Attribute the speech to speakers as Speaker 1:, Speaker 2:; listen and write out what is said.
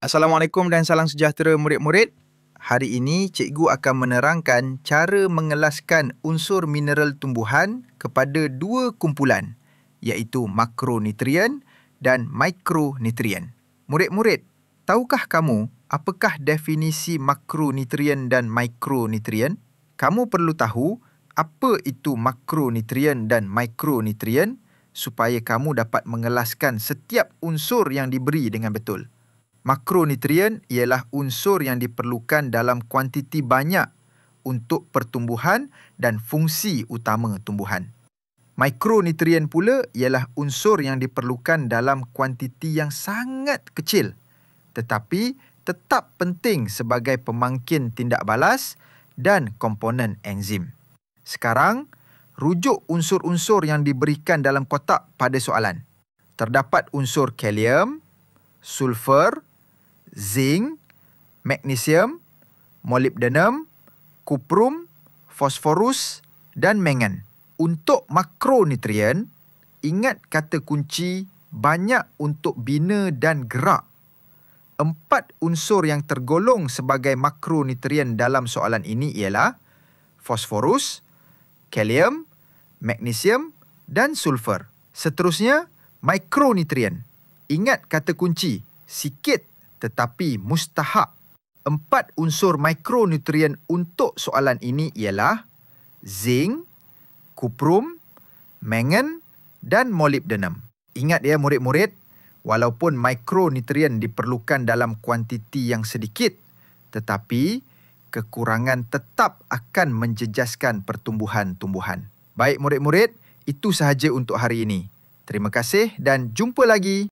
Speaker 1: Assalamualaikum dan salam sejahtera murid-murid. Hari ini cikgu akan menerangkan cara mengelaskan unsur mineral tumbuhan kepada dua kumpulan, iaitu makronutrien dan mikronutrien. Murid-murid, tahukah kamu apakah definisi makronutrien dan mikronutrien? Kamu perlu tahu apa itu makronutrien dan mikronutrien supaya kamu dapat mengelaskan setiap unsur yang diberi dengan betul. Makronutrien ialah unsur yang diperlukan dalam kuantiti banyak untuk pertumbuhan dan fungsi utama tumbuhan. Mikronutrien pula ialah unsur yang diperlukan dalam kuantiti yang sangat kecil tetapi tetap penting sebagai pemangkin tindak balas dan komponen enzim. Sekarang, rujuk unsur-unsur yang diberikan dalam kotak pada soalan. Terdapat unsur kalium, sulfur, zinc, magnesium, molybdenum, kuprum, fosforus dan mangan. Untuk makronutrien, ingat kata kunci banyak untuk bina dan gerak. 4 unsur yang tergolong sebagai makronutrien dalam soalan ini ialah fosforus, kalium, magnesium dan sulfur. Seterusnya, mikronutrien. Ingat kata kunci, sikit tetapi mustahak. 4 unsur mikronutrien untuk soalan ini ialah zinc, kuprum, mangan dan molybdenum. Ingat ya murid-murid, walaupun mikronutrien diperlukan dalam kuantiti yang sedikit, tetapi kekurangan tetap akan menjejaskan pertumbuhan tumbuhan. Baik murid-murid, itu sahaja untuk hari ini. Terima kasih dan jumpa lagi.